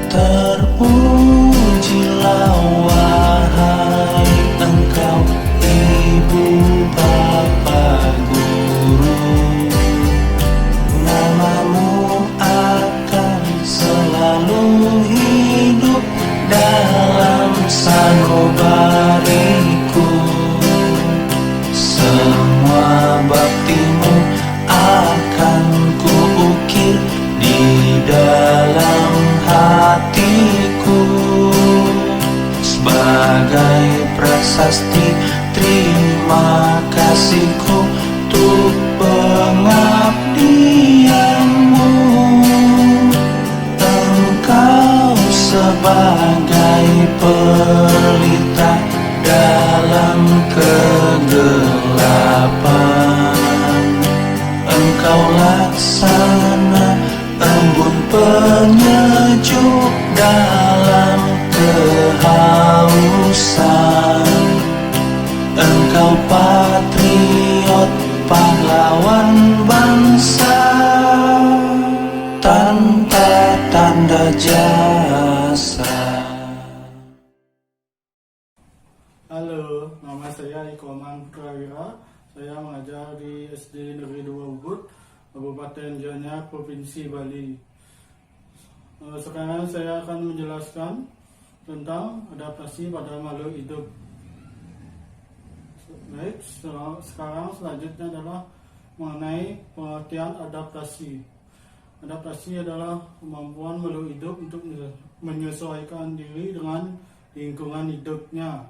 Terpujilah wahai engkau Ibu Bapa Guru, namamu akan selalu hidup dalam sanubariku. Semua baktimu akan kuukir di dalam hatiku. Sebagai prasasti terima kasihku untuk pengabdianmu. Engkau sebagai pelita dalam kegelapan. Engkau laksana embun penyejuk dalam kehausan. Engkau patriot pahlawan bangsa tanpa tanda jasa. Halo, nama saya Ikoman Putrawira. Saya mengajar di SD Negeri 2 Ubud, Kabupaten Gianyar, Provinsi Bali. Sekarang saya akan menjelaskan tentang adaptasi pada makhluk hidup. Baik, sekarang selanjutnya adalah mengenai pengertian adaptasi. Adaptasi adalah kemampuan makhluk hidup untuk menyesuaikan diri dengan lingkungan hidupnya.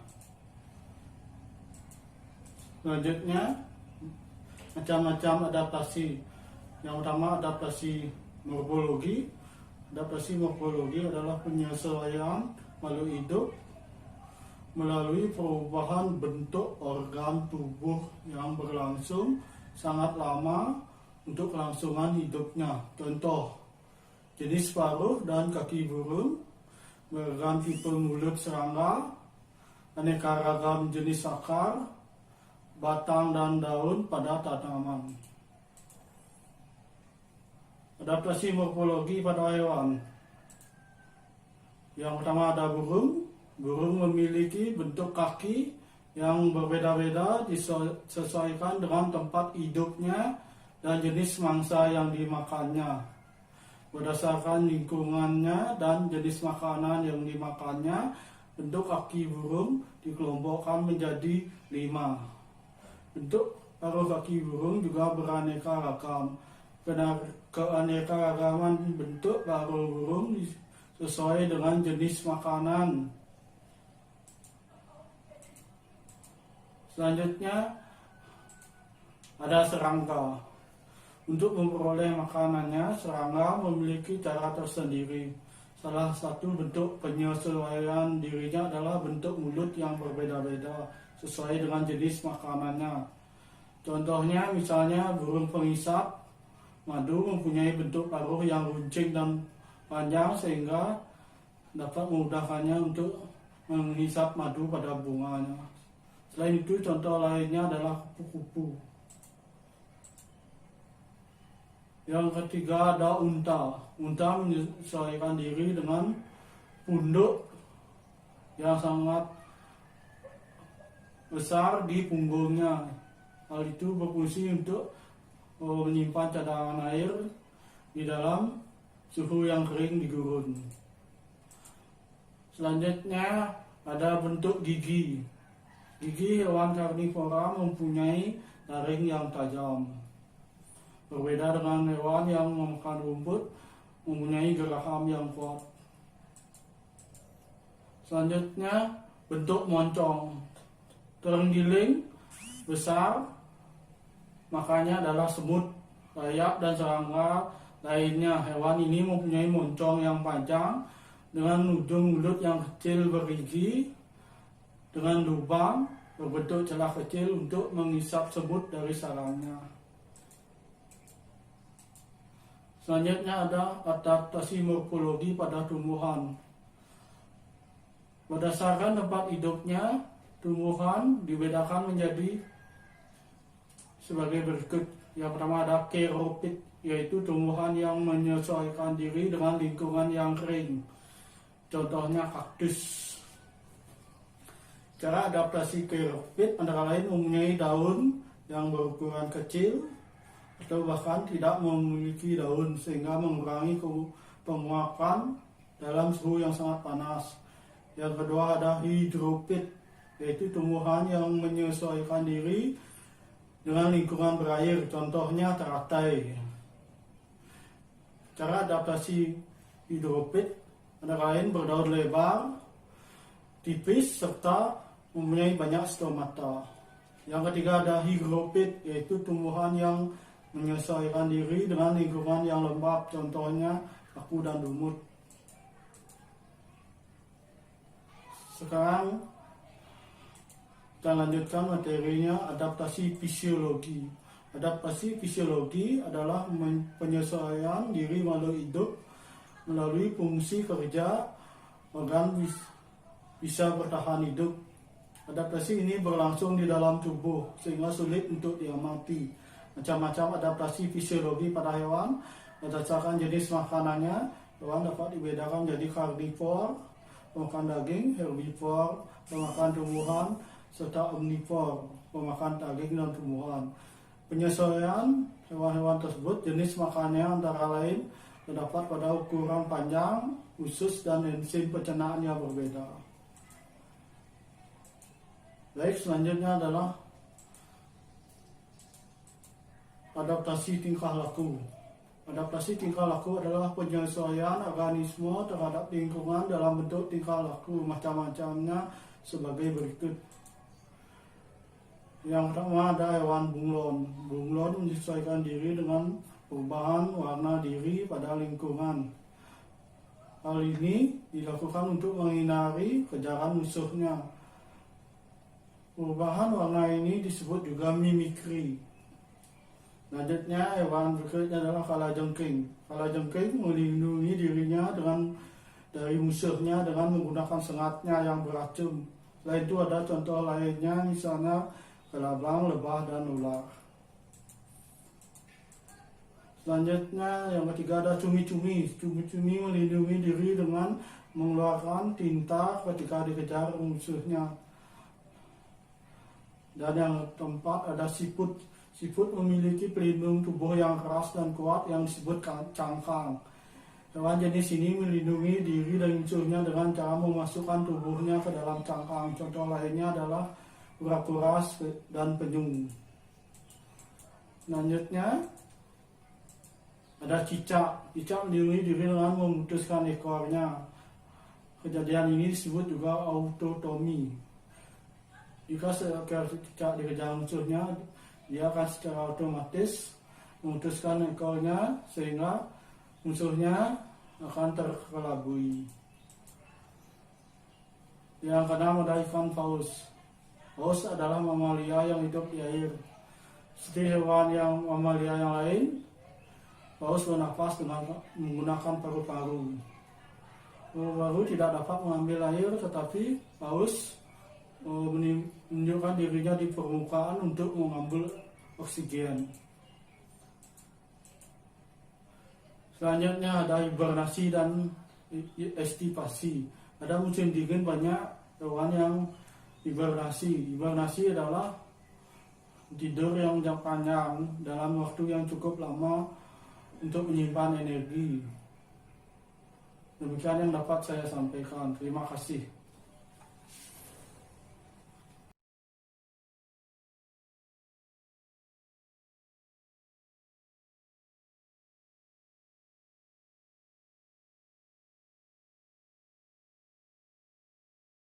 Selanjutnya, macam-macam adaptasi. Yang pertama, adaptasi morfologi. Adaptasi morfologi adalah penyesuaian makhluk hidup melalui perubahan bentuk organ tubuh yang berlangsung sangat lama untuk kelangsungan hidupnya. Contoh, jenis paruh dan kaki burung, beragam tipe mulut serangga, aneka ragam jenis akar, batang dan daun pada tanaman. Adaptasi morfologi pada hewan. Yang pertama ada burung. Burung memiliki bentuk kaki yang berbeda-beda disesuaikan dengan tempat hidupnya dan jenis mangsa yang dimakannya. Berdasarkan lingkungannya dan jenis makanan yang dimakannya, bentuk kaki burung dikelompokkan menjadi 5. Bentuk paruh kaki burung juga beraneka ragam. Keanekaragaman bentuk paruh burung sesuai dengan jenis makanan. Selanjutnya ada serangga. Untuk memperoleh makanannya, serangga memiliki cara tersendiri. Salah satu bentuk penyesuaian dirinya adalah bentuk mulut yang berbeda-beda sesuai dengan jenis makanannya. Contohnya misalnya burung penghisap madu mempunyai bentuk paruh yang runcing dan panjang sehingga dapat memudahkannya untuk menghisap madu pada bunganya. Selain itu, contoh lainnya adalah kupu-kupu. Yang ketiga ada unta. Unta menyesuaikan diri dengan punduk yang sangat besar di punggungnya. Hal itu berfungsi untuk menyimpan cadangan air di dalam suhu yang kering di gurun. Selanjutnya ada bentuk gigi. Gigi hewan karnivora mempunyai taring yang tajam. Berbeda dengan hewan yang memakan rumput, mempunyai geraham yang kuat. Selanjutnya bentuk moncong. Terenggiling besar, makanya adalah semut, rayap dan serangga lainnya. Hewan ini mempunyai moncong yang panjang dengan ujung mulut yang kecil bergigi dengan lubang berbentuk celah kecil untuk menghisap semut dari sarangnya. Selanjutnya ada adaptasi morfologi pada tumbuhan. Berdasarkan tempat hidupnya, tumbuhan dibedakan menjadi sebagai berikut. Yang pertama ada keropit, yaitu tumbuhan yang menyesuaikan diri dengan lingkungan yang kering. contohnya kaktus. Cara adaptasi keropit antara lain mempunyai daun yang berukuran kecil atau bahkan tidak memiliki daun sehingga mengurangi penguapan dalam suhu yang sangat panas. Yang kedua ada hidropit, yaitu tumbuhan yang menyesuaikan diri dengan lingkungan berair, contohnya teratai. Cara adaptasi hidropit antara lain berdaun lebar, tipis, serta mempunyai banyak stomata. Yang ketiga ada higropit, yaitu tumbuhan yang menyesuaikan diri dengan lingkungan yang lembab, contohnya paku dan lumut. Sekarang kita lanjutkan materinya, adaptasi fisiologi. Adaptasi fisiologi adalah penyesuaian diri makhluk hidup melalui fungsi kerja organ bisa bertahan hidup. Adaptasi ini berlangsung di dalam tubuh sehingga sulit untuk diamati. Macam-macam adaptasi fisiologi pada hewan berdasarkan jenis makanannya. Hewan dapat dibedakan menjadi karnivor, pemakan daging, herbivor, pemakan tumbuhan, serta omnivor, pemakan daging dan tumbuhan. Penyesuaian hewan-hewan tersebut jenis makanannya antara lain terdapat pada ukuran panjang, usus, dan enzim pencernaan yang berbeda. Baik, selanjutnya adalah adaptasi tingkah laku. Adaptasi tingkah laku adalah penyesuaian organisme terhadap lingkungan dalam bentuk tingkah laku macam-macamnya sebagai berikut. Yang pertama ada hewan bunglon. Bunglon menyesuaikan diri dengan perubahan warna diri pada lingkungan. Hal ini dilakukan untuk menghindari kejaran musuhnya. Perubahan warna ini disebut juga mimikri. Selanjutnya hewan berikutnya adalah kalajengking. Kalajengking melindungi dirinya dari musuhnya dengan menggunakan sengatnya yang beracun. Selain itu ada contoh lainnya, misalnya kelabang, lebah, dan ular. Selanjutnya yang ketiga ada cumi-cumi. Cumi-cumi melindungi diri dengan mengeluarkan tinta ketika dikejar musuhnya. Dan yang keempat ada siput. Siput memiliki pelindung tubuh yang keras dan kuat yang disebut cangkang. Hewan jenis ini melindungi diri dari musuhnya dengan cara memasukkan tubuhnya ke dalam cangkang. Contoh lainnya adalah kura-kura dan penyu. Selanjutnya ada cicak. Cicak melindungi diri dengan memutuskan ekornya. Kejadian ini disebut juga autotomi. Jika seekor cicak dikejar musuhnya, dia akan secara otomatis memutuskan ekornya sehingga musuhnya akan terkelabui. Yang keenam ada ikan paus. Paus adalah mamalia yang hidup di air. Seperti hewan yang mamalia yang lain, paus bernafas dengan menggunakan paru-paru. Paru-paru tidak dapat mengambil air, tetapi paus menunjukkan dirinya di permukaan untuk mengambil oksigen. Selanjutnya ada hibernasi dan estipasi. Ada musim dingin banyak hewan yang hibernasi. Hibernasi adalah tidur yang jangka panjang dalam waktu yang cukup lama untuk menyimpan energi. Demikian yang dapat saya sampaikan. Terima kasih.